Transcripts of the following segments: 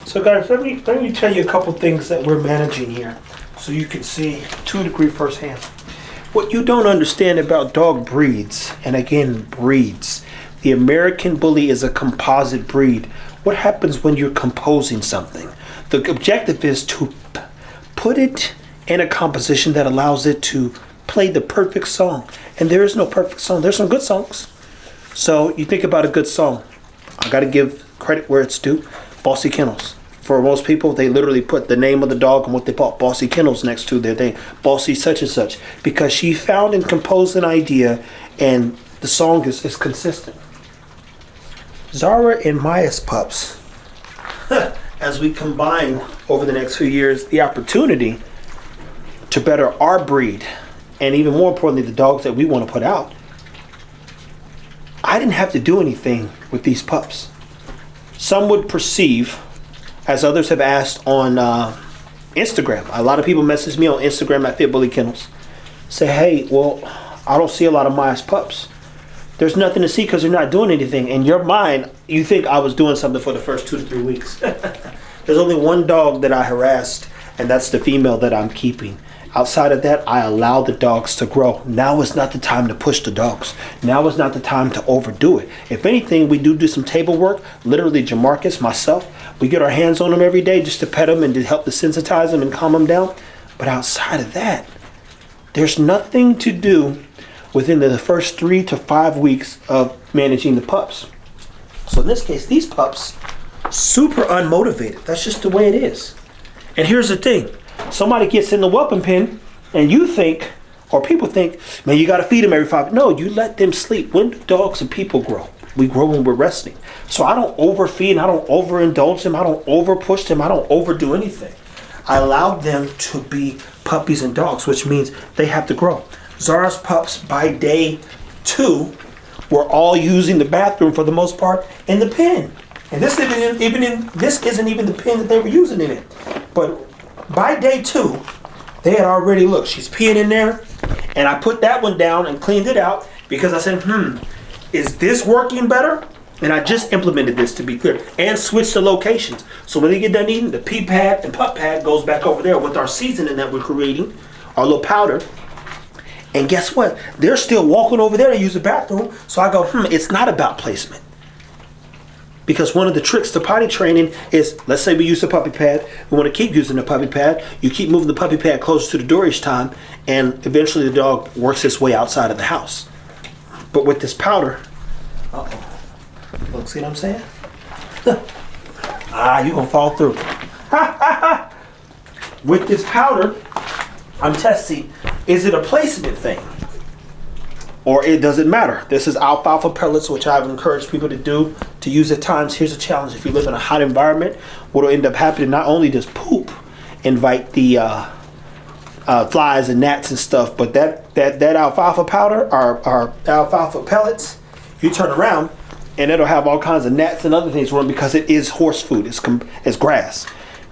So guys, let me tell you a couple things that we're managing here so you can see to a degree firsthand. What you don't understand about dog breeds, and again, breeds, the American Bully is a composite breed. What happens when you're composing something? The objective is to put it in a composition that allows it to play the perfect song. And there is no perfect song. There's some good songs. So you think about a good song. I got to give credit where it's due. Bossy Kennels. For most people, they literally put the name of the dog and what they bought, Bossy Kennels, next to their name. Bossy such and such. Because she found and composed an idea, and the song is consistent. Zara and Maya's pups, as we combine over the next few years the opportunity to better our breed, and even more importantly, the dogs that we want to put out, I didn't have to do anything with these pups. Some would perceive, as others have asked on Instagram, a lot of people message me on Instagram at Fit Bully Kennels, say, hey, well, I don't see a lot of Maya's pups. There's nothing to see because they're not doing anything. In your mind, you think I was doing something for the first 2 to 3 weeks. There's only one dog that I harassed, and that's the female that I'm keeping. Outside of that, I allow the dogs to grow. Now is not the time to push the dogs. Now is not the time to overdo it. If anything, we do some table work. Literally, Jamarcus, myself, we get our hands on them every day just to pet them and to help to sensitize them and calm them down. But outside of that, there's nothing to do within the first 3 to 5 weeks of managing the pups. So in this case, these pups, super unmotivated. That's just the way it is. And here's the thing. Somebody gets in the whelping pen and you think, or people think, man, you got to feed them every 5. No, you let them sleep. When do dogs and people grow? We grow when we're resting. So I don't overfeed and I don't overindulge them. I don't overpush them. I don't overdo anything. I allow them to be puppies and dogs, which means they have to grow. Zara's pups, by day 2, were all using the bathroom for the most part in the pen. And this isn't even the pen that they were using in it. But by day 2, they had already, look, she's peeing in there. And I put that one down and cleaned it out because I said, is this working better? And I just implemented this, to be clear, and switched the locations. So when they get done eating, the pee pad and pup pad goes back over there with our seasoning that we're creating, our little powder. And guess what? They're still walking over there to use the bathroom. So I go, it's not about placement. Because one of the tricks to potty training is, let's say we use the puppy pad. We want to keep using the puppy pad. You keep moving the puppy pad closer to the door each time, and eventually the dog works its way outside of the house. But with this powder, look, see what I'm saying? You're going to fall through. With this powder, I'm testing, is it a placement thing? Or it doesn't matter. This is alfalfa pellets, which I've encouraged people to do, to use at times. Here's a challenge. If you live in a hot environment, what will end up happening, not only does poop invite the flies and gnats and stuff, but that alfalfa powder, our alfalfa pellets, you turn around and it'll have all kinds of gnats and other things running because it is horse food. It's grass,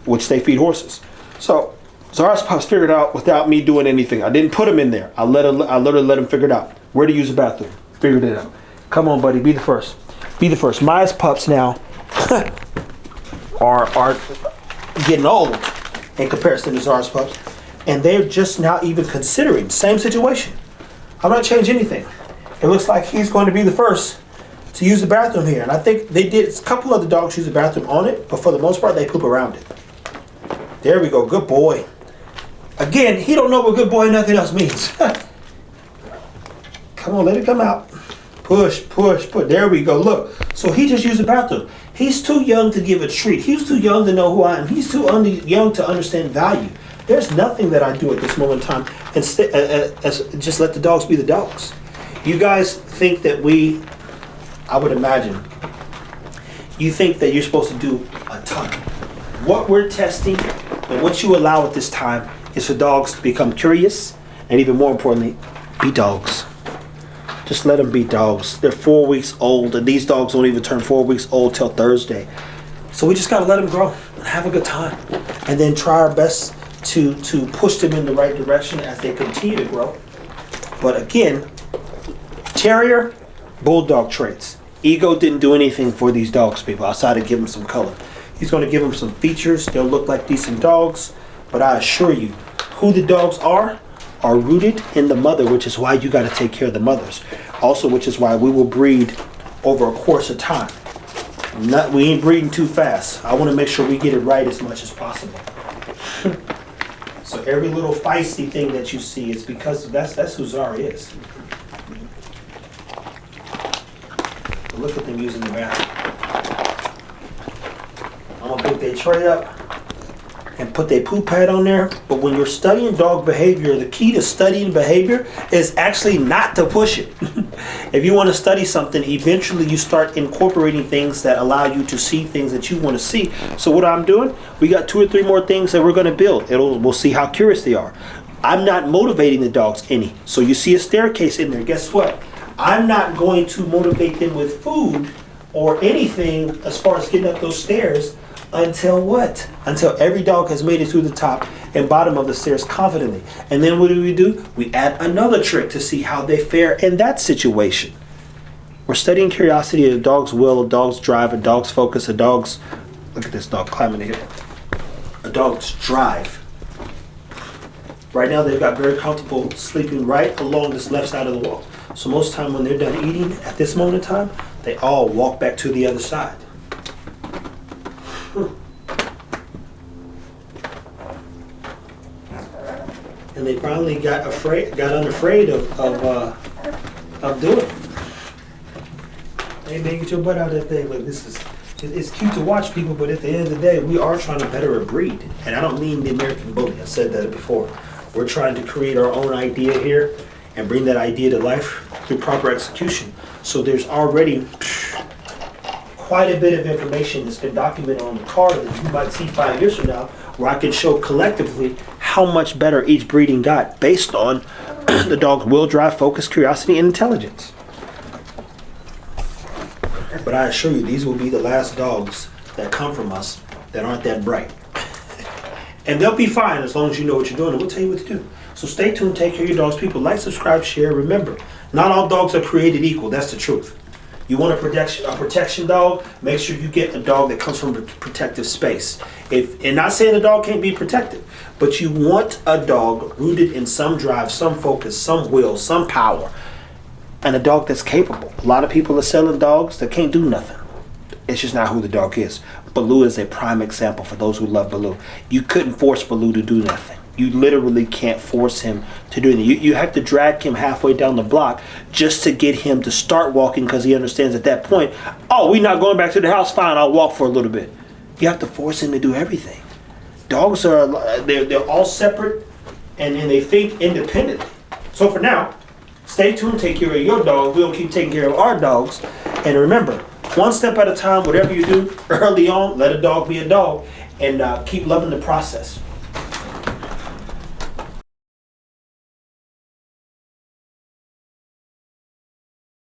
which they feed horses. So Zara's pups figured out without me doing anything. I didn't put them in there. I literally let them figure it out. Where to use the bathroom. Figured it out. Come on, buddy. Be the first. Be the first. Maya's pups now are getting old in comparison to Zara's pups. And they're just now even considering. Same situation. I'm not changing anything. It looks like he's going to be the first to use the bathroom here. And I think they did. A couple other dogs use the bathroom on it. But for the most part, they poop around it. There we go. Good boy. Again, he don't know what good boy and nothing else means. Come on, let it come out. Push, push, push. There we go. Look. So he just used the bathroom. He's too young to give a treat. He's too young to know who I am. He's too young to understand value. There's nothing that I do at this moment in time and just let the dogs be the dogs. You guys think that I would imagine, you think that you're supposed to do a ton. What we're testing and what you allow at this time is for dogs to become curious and, even more importantly, be dogs. Just let them be dogs. They're 4 weeks old, and these dogs don't even turn 4 weeks old till Thursday. So we just got to let them grow and have a good time, and then try our best to push them in the right direction as they continue to grow. But again, terrier, bulldog traits. Ego didn't do anything for these dogs, people, outside of giving them some color. He's going to give them some features. They'll look like decent dogs, but I assure you, who the dogs are rooted in the mother, which is why you got to take care of the mothers. Also, which is why we will breed over a course of time. We ain't breeding too fast. I want to make sure we get it right as much as possible. So every little feisty thing that you see is because that's who Zara is. Look at them using the bathroom. I'm gonna pick their tray up and put their poop pad on there. But when you're studying dog behavior, the key to studying behavior is actually not to push it. If you want to study something, eventually you start incorporating things that allow you to see things that you want to see. So what I'm doing, we got 2 or 3 more things that we're going to build. We'll see how curious they are. I'm not motivating the dogs any. So you see a staircase in there. Guess what? I'm not going to motivate them with food or anything as far as getting up those stairs until what? Until every dog has made it through the top and bottom of the stairs confidently. And then what do? We add another trick to see how they fare in that situation. We're studying curiosity, a dog's will, a dog's drive, a dog's focus, a dog's... Look at this dog climbing the hill. A dog's drive. Right now they've got very comfortable sleeping right along this left side of the wall. So most time when they're done eating at this moment in time, they all walk back to the other side. And they finally got unafraid of doing it. Hey man, get your butt out of that thing. Look, it's cute to watch people, but at the end of the day, we are trying to better a breed. And I don't mean the American Bully. I said that before. We're trying to create our own idea here and bring that idea to life through proper execution. So there's already quite a bit of information that's been documented on the card that you might see 5 years from now, where I can show collectively how much better each breeding got based on the dog's will, drive, focus, curiosity, and intelligence. But I assure you, these will be the last dogs that come from us that aren't that bright. And they'll be fine as long as you know what you're doing, and we'll tell you what to do. So stay tuned, take care of your dogs. People, like, subscribe, share. Remember, not all dogs are created equal. That's the truth. You want a protection dog, make sure you get a dog that comes from a protective space. And not saying a dog can't be protected, but you want a dog rooted in some drive, some focus, some will, some power, and a dog that's capable. A lot of people are selling dogs that can't do nothing. It's just not who the dog is. Baloo is a prime example for those who love Baloo. You couldn't force Baloo to do nothing. You literally can't force him to do anything. You have to drag him halfway down the block just to get him to start walking, because he understands at that point, oh, we're not going back to the house, fine, I'll walk for a little bit. You have to force him to do everything. Dogs are, they're all separate and they think independently. So for now, stay tuned, take care of your dog. We'll keep taking care of our dogs. And remember, one step at a time, whatever you do early on, let a dog be a dog, and keep loving the process.